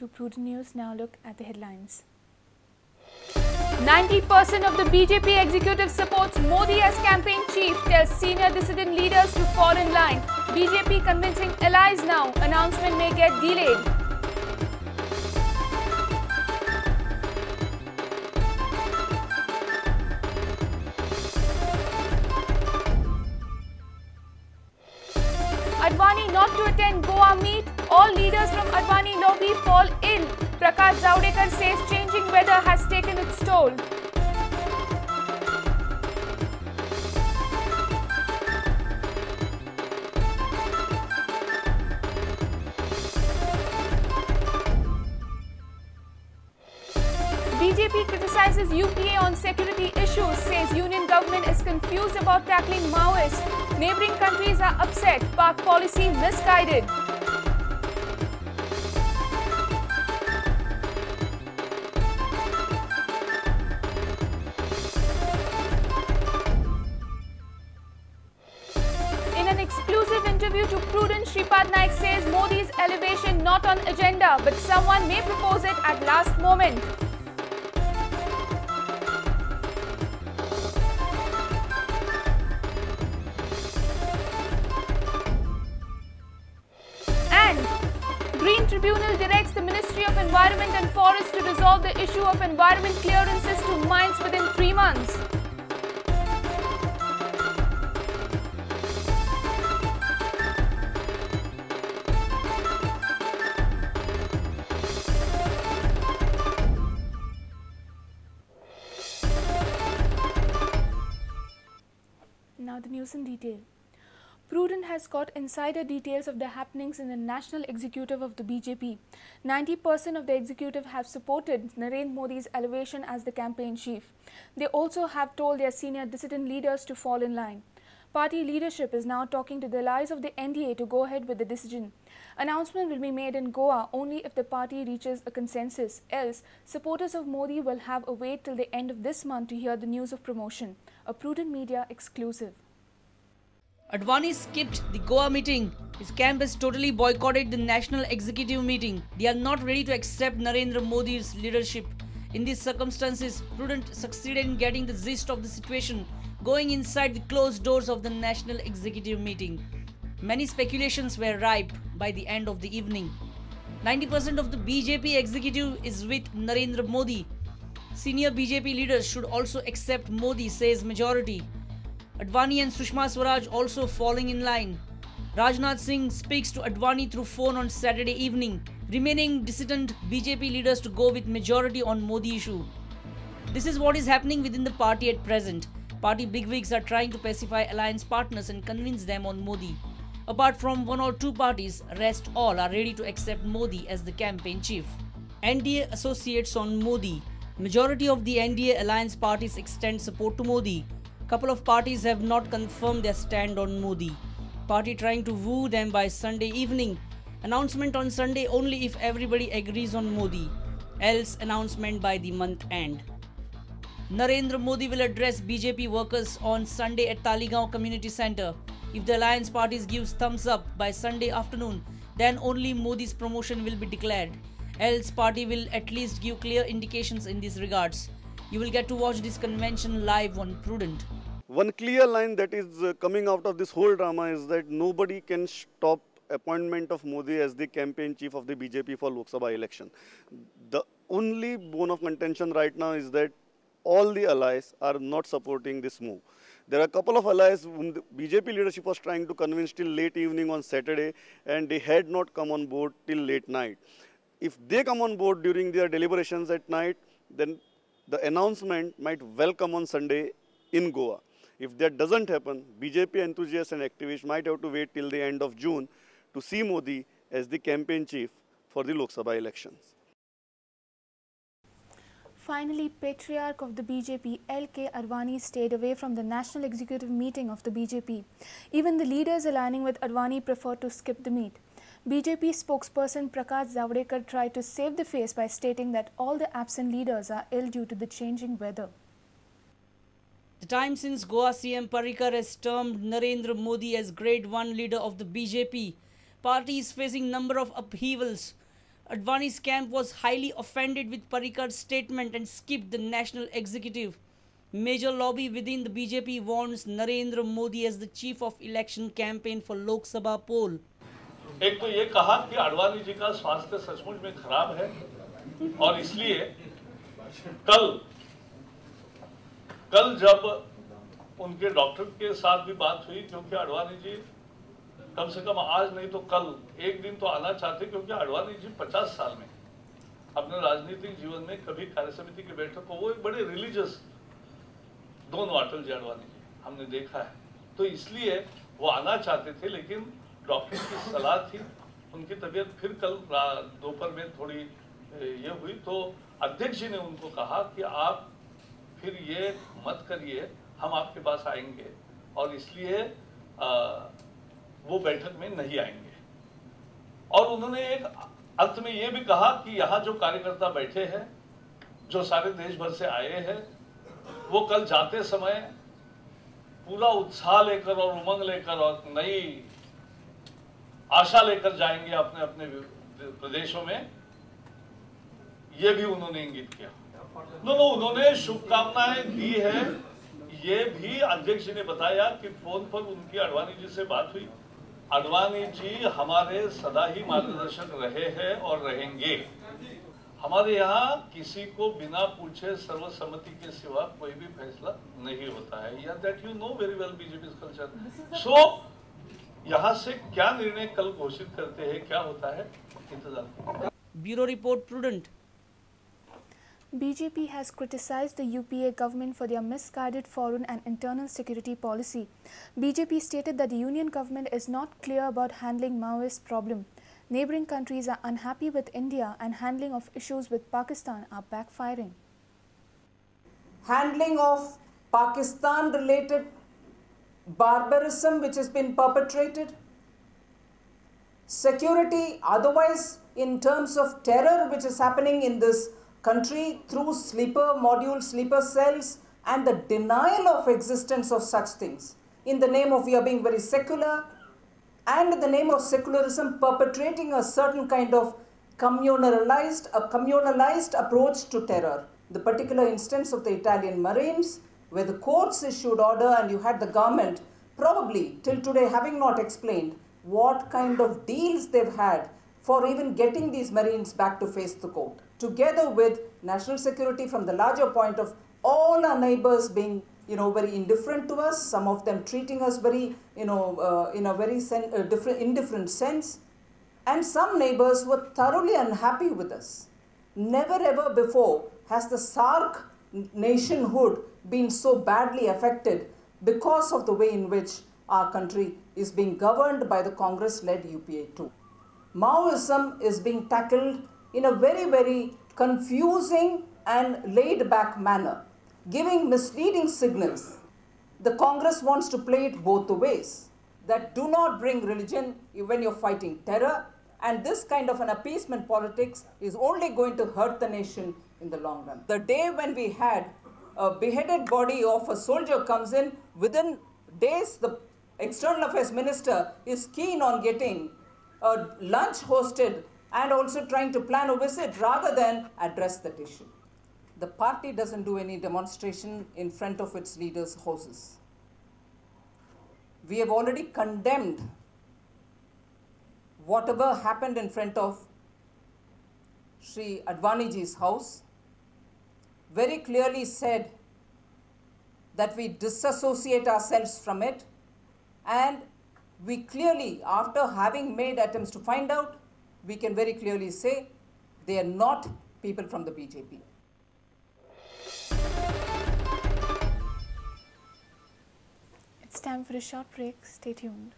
to Prudent News. Now look at the headlines. 90% of the BJP executive supports Modi as campaign chief, tells senior dissident leaders to fall in line. BJP convincing allies now. Announcement may get delayed. Advani not to attend Goa meet. All leaders from Advani lobby fall ill. Prakash Zavadekar says changing weather has taken its toll. BJP criticizes UPA on security issues, says union government is confused about tackling Maoists. Neighbouring countries are upset, Pak policy misguided. In an exclusive interview to Prudent, Shripad Naik says Modi's elevation not on agenda, but someone may propose it at last moment. Green Tribunal directs the Ministry of Environment and Forest to resolve the issue of environment clearances to mines within 3 months. Now the news in detail. Prudent has got insider details of the happenings in the national executive of the BJP. 90% of the executive have supported Narendra Modi's elevation as the campaign chief. They also have told their senior dissident leaders to fall in line. Party leadership is now talking to the allies of the NDA to go ahead with the decision. Announcement will be made in Goa only if the party reaches a consensus. Else, supporters of Modi will have a wait till the end of this month to hear the news of promotion. A Prudent Media exclusive. Advani skipped the Goa meeting. His camp has totally boycotted the national executive meeting. They are not ready to accept Narendra Modi's leadership. In these circumstances, Prudent succeeded in getting the gist of the situation, going inside the closed doors of the national executive meeting. Many speculations were ripe by the end of the evening. 90% of the BJP executive is with Narendra Modi. Senior BJP leaders should also accept Modi, says majority. Advani and Sushma Swaraj also falling in line. Rajnath Singh speaks to Advani through phone on Saturday evening, remaining dissident BJP leaders to go with majority on Modi issue. This is what is happening within the party at present. Party bigwigs are trying to pacify alliance partners and convince them on Modi. Apart from 1 or 2 parties, rest all are ready to accept Modi as the campaign chief. NDA associates on Modi. Majority of the NDA alliance parties extend support to Modi. Couple of parties have not confirmed their stand on Modi. Party trying to woo them by Sunday evening. Announcement on Sunday only if everybody agrees on Modi. Else announcement by the month end. Narendra Modi will address BJP workers on Sunday at Taligaon Community Centre. If the alliance parties gives thumbs up by Sunday afternoon, then only Modi's promotion will be declared. Else party will at least give clear indications in these regards. You will get to watch this convention live on Prudent. One clear line that is coming out of this whole drama is that nobody can stop appointment of Modi as the campaign chief of the BJP for Lok Sabha election. The only bone of contention right now is that all the allies are not supporting this move. There are a couple of allies whom the BJP leadership was trying to convince till late evening on Saturday, and they had not come on board till late night. If they come on board during their deliberations at night, then the announcement might well come on Sunday in Goa. If that doesn't happen, BJP enthusiasts and activists might have to wait till the end of June to see Modi as the campaign chief for the Lok Sabha elections. Finally, patriarch of the BJP, L.K. Advani, stayed away from the national executive meeting of the BJP. Even the leaders aligning with Advani preferred to skip the meet. BJP spokesperson Prakash Zavadekar tried to save the face by stating that all the absent leaders are ill due to the changing weather. The time since Goa CM Parrikar has termed Narendra Modi as grade 1 leader of the BJP. Party is facing number of upheavals. Advani's camp was highly offended with Parrikar's statement and skipped the national executive. Major lobby within the BJP wants Narendra Modi as the chief of election campaign for Lok Sabha poll. एक तो ये कहा कि आडवाणी जी का स्वास्थ्य सचमुच में खराब है और इसलिए कल जब उनके डॉक्टर के साथ भी बात हुई, क्योंकि आडवाणी जी कम से कम आज नहीं तो कल एक दिन तो आना चाहते, क्योंकि आडवाणी जी 50 साल में अपने राजनीतिक जीवन में कभी कार्यसमिति की बैठक को, वो एक बड़े रिलीजियस दोनों अटल जी आडवाणी जी हमने देखा है, तो इसलिए वो आना चाहते थे, लेकिन डॉक्टर की सलाह थी, उनकी तबीयत फिर कल दोपहर में थोड़ी ये हुई, तो अध्यक्ष जी ने उनको कहा कि आप फिर ये मत करिए, हम आपके पास आएंगे, और इसलिए वो बैठक में नहीं आएंगे। और उन्होंने एक अंत में ये भी कहा कि यहाँ जो कार्यकर्ता बैठे हैं, जो सारे देश भर से आए हैं, वो कल जाते समय पूरा उत्साह लेकर और उमंग लेकर और नई आशा लेकर जाएंगे अपने अपने प्रदेशों में, ये भी उन्होंने इंगित किया। दोनों उन्होंने शुभकामनाएं दी है, ये भी अध्यक्ष जी ने बताया कि फोन पर उनकी आडवाणी जी से बात हुई। आडवाणी जी हमारे सदा ही मार्गदर्शक रहे हैं और रहेंगे। हमारे यहाँ किसी को बिना पूछे सर्वसम्मति के सिवा कोई भी फैसला नहीं होता है। या that you know very well BJP culture. So यहाँ से क्या निर्णय कल घोषित करते हैं, क्या होता है, इंतजार। Bureau report prudent. BJP has criticized the UPA government for their misguided foreign and internal security policy. BJP stated that the union government is not clear about handling Maoist problem. Neighboring countries are unhappy with India and handling of issues with Pakistan are backfiring. Handling of Pakistan related barbarism which has been perpetrated, security otherwise in terms of terror which is happening in this country through sleeper modules, sleeper cells, and the denial of existence of such things in the name of we are being very secular, and in the name of secularism perpetrating a certain kind of communalized approach to terror. The particular instance of the Italian Marines, where the courts issued order and you had the government probably till today having not explained what kind of deals they've had for even getting these Marines back to face the court, together with national security from the larger point of all our neighbors being, very indifferent to us, some of them treating us very, in a very indifferent sense, and some neighbors were thoroughly unhappy with us. Never ever before has the SAARC nationhood been so badly affected because of the way in which our country is being governed by the Congress-led UPA too. Maoism is being tackled in a very, very confusing and laid-back manner, giving misleading signals. The Congress wants to play it both the ways, that do not bring religion when you're fighting terror, and this kind of an appeasement politics is only going to hurt the nation in the long run. The day when we had a beheaded body of a soldier comes in, within days the External Affairs Minister is keen on getting a lunch hosted and also trying to plan a visit rather than address that issue. The party doesn't do any demonstration in front of its leaders' houses. We have already condemned whatever happened in front of Sri Advaniji's house, very clearly said that we disassociate ourselves from it, and we clearly, after having made attempts to find out, we can very clearly say they are not people from the BJP. It's time for a short break. Stay tuned.